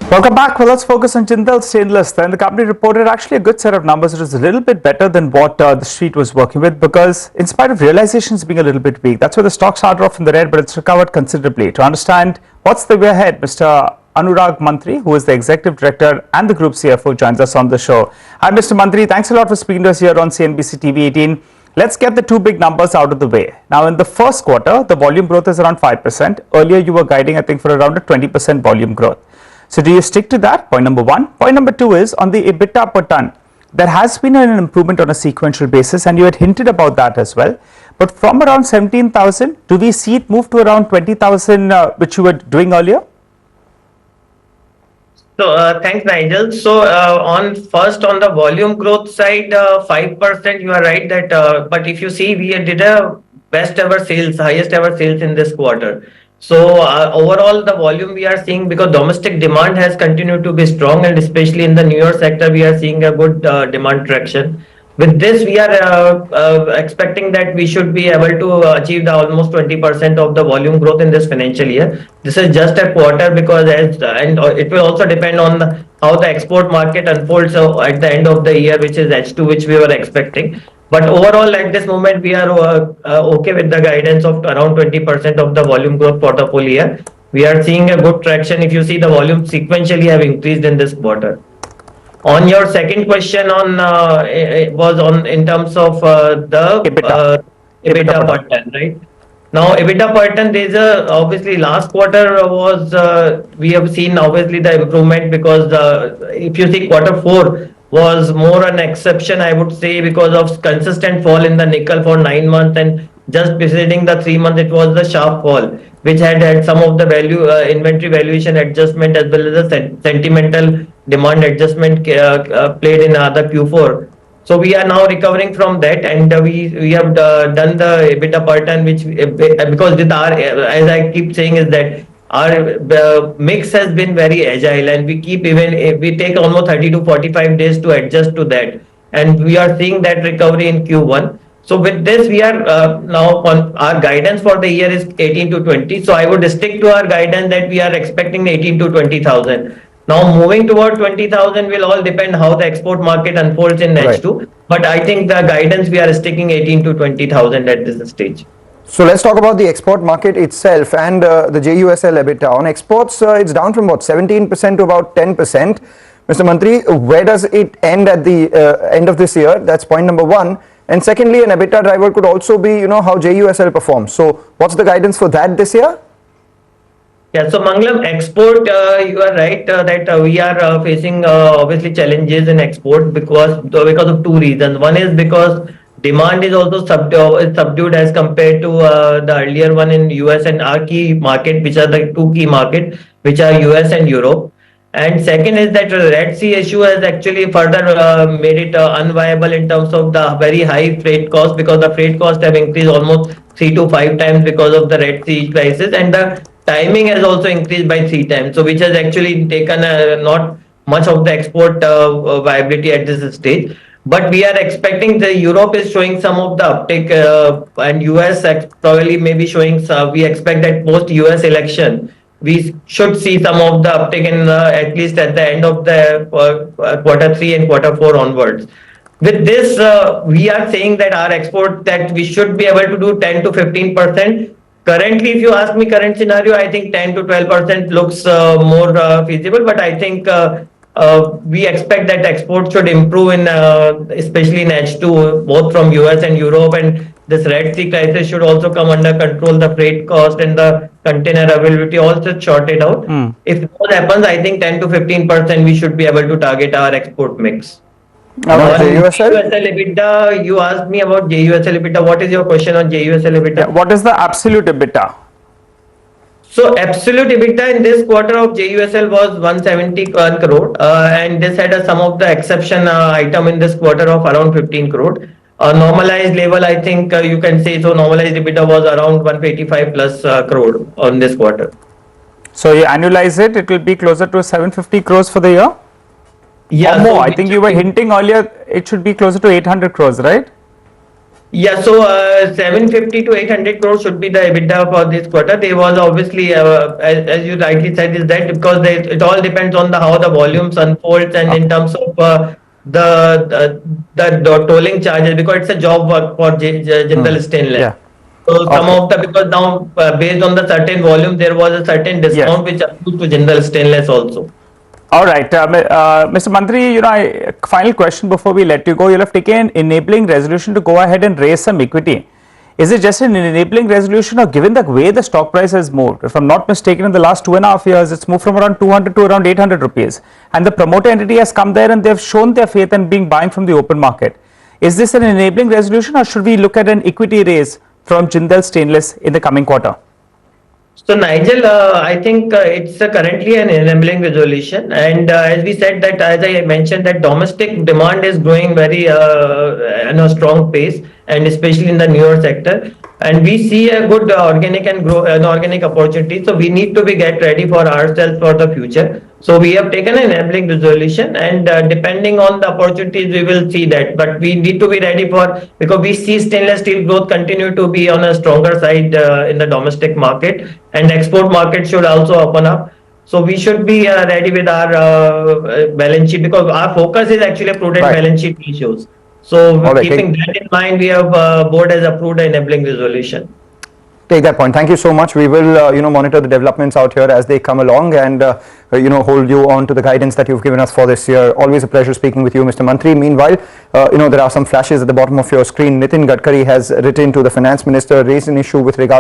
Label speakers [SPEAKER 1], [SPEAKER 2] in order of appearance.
[SPEAKER 1] Welcome back. Well, let's focus on Jindal Stainless. Then the company reported actually a good set of numbers. It was a little bit better than what the street was working with, because in spite of realizations being a little bit weak, that's where the stock started off in the red, but it's recovered considerably. To understand what's the way ahead, Mr. Anurag Mantri, who is the Executive Director and the Group CFO, joins us on the show. Hi, Mr. Mantri. Thanks a lot for speaking to us here on CNBC TV 18. Let's get the two big numbers out of the way. Now, in the first quarter, the volume growth is around 5%. Earlier, you were guiding, I think, for around a 20% volume growth. So do you stick to that? Point number one. Point number two is on the EBITDA per ton. There has been an improvement on a sequential basis, and you had hinted about that as well. But from around 17,000, do we see it move to around 20,000, which you were doing earlier?
[SPEAKER 2] So thanks, Nigel. So on the volume growth side, 5%, you are right that. But if you see, we did a best ever sales, highest ever sales in this quarter. So overall, the volume we are seeing, because domestic demand has continued to be strong, and especially in the newer sector, we are seeing a good demand traction. With this, we are expecting that we should be able to achieve the almost 20% of the volume growth in this financial year. This is just a quarter, because and it will also depend on how the export market unfolds at the end of the year, which is H2, which we were expecting. But overall, at this moment, we are okay with the guidance of around 20% of the volume growth for the full year. We are seeing a good traction. If you see, the volume sequentially have increased in this quarter. On your second question, was on in terms of the EBITDA per ton, right? Now, EBITDA per ton, there's obviously last quarter was we have seen obviously the improvement, because if you see quarter 4 was more an exception, I would say, because of consistent fall in the nickel for 9 months, and just preceding the 3 months, it was the sharp fall, which had some of the value inventory valuation adjustment, as well as the sentimental demand adjustment played in the Q4. So we are now recovering from that, and we have done the EBITDA per ton, which because with our, as I keep saying, is that our mix has been very agile, and we take almost 30 to 45 days to adjust to that, and we are seeing that recovery in Q1. So with this, we are now on our guidance for the year is 18 to 20. So I would stick to our guidance that we are expecting 18 to 20,000. Now moving toward 20,000 will all depend how the export market unfolds in H2. Right. But I think the guidance, we are sticking 18 to 20,000 at this stage.
[SPEAKER 3] So let's talk about the export market itself and the JUSL EBITDA. On exports, it's down from what, 17% to about 10%. Mr. Mantri, where does it end at the end of this year? That's point number one. And secondly, an EBITDA driver could also be, how JUSL performs. So what's the guidance for that this year?
[SPEAKER 2] Yeah, so Mangalam, export, you are right that we are facing obviously challenges in export because of two reasons. One is because demand is also subdued as compared to the earlier one in US and our key market, which are the two key markets, which are US and Europe. And second is that the Red Sea issue has actually further made it unviable in terms of the very high freight cost, because the freight costs have increased almost 3 to 5 times because of the Red Sea crisis, and the timing has also increased by 3 times. So which has actually taken not much of the export viability at this stage. But we are expecting the Europe is showing some of the uptake, and US probably maybe showing some. We expect that post US election, we should see some of the uptake in at least at the end of the quarter 3 and quarter 4 onwards. With this, we are saying that our export, that we should be able to do 10 to 15%. Currently, if you ask me current scenario, I think 10 to 12% looks more feasible, but I think we expect that export should improve in especially in H2, both from US and Europe, and this Red Sea crisis should also come under control. The freight cost and the container availability also sorted out. If that happens, I think 10 to 15% we should be able to target our export mix. JUSL EBITDA, you asked me about JUSL EBITDA. What is your question on JUSL EBITDA?
[SPEAKER 1] Yeah, what is the absolute EBITDA?
[SPEAKER 2] So absolute EBITDA in this quarter of JUSL was 171 crore, and this had some of the exception item in this quarter of around 15 crore. Normalized level, I think you can say, so normalized EBITDA was around 185 plus crore on this quarter.
[SPEAKER 1] So you annualize it, it will be closer to 750 crores for the year?
[SPEAKER 2] Yeah.
[SPEAKER 1] Or more. So I think you were hinting earlier it should be closer to 800 crores, right?
[SPEAKER 2] Yeah, so 750 to 800 crores should be the EBITDA for this quarter. There was obviously, as you rightly said, is that because it all depends on how the volumes unfolds and in terms of the tolling charges, because it's a job work for Jindal Stainless.
[SPEAKER 1] Yeah.
[SPEAKER 2] So some of the, because now based on the certain volume, there was a certain discount which approved to Jindal Stainless also.
[SPEAKER 1] All right, Mr. Mantri, final question before we let you go. You'll have taken enabling resolution to go ahead and raise some equity. Is it just an enabling resolution, or given the way the stock price has moved? If I'm not mistaken, in the last 2.5 years, it's moved from around 200 to around 800 rupees. And the promoter entity has come there and they've shown their faith in buying from the open market. Is this an enabling resolution, or should we look at an equity raise from Jindal Stainless in the coming quarter?
[SPEAKER 2] So Nigel, I think it's currently an enabling resolution, and as we said that, as I mentioned, that domestic demand is growing very in a strong pace, and especially in the newer sector, and we see a good organic and organic opportunity. So we need to get ready for ourselves for the future. So we have taken an enabling resolution, and depending on the opportunities, we will see that. But we need to be ready because we see stainless steel growth continue to be on a stronger side in the domestic market, and export market should also open up. So we should be ready with our balance sheet, because our focus is actually a prudent balance sheet ratios. So keeping that in mind, we have board has approved an enabling resolution.
[SPEAKER 3] Take that point. Thank you so much. We will, monitor the developments out here as they come along, and hold you on to the guidance that you've given us for this year. Always a pleasure speaking with you, Mr. Mantri. Meanwhile, there are some flashes at the bottom of your screen. Nitin Gadkari has written to the finance minister, raised an issue with regards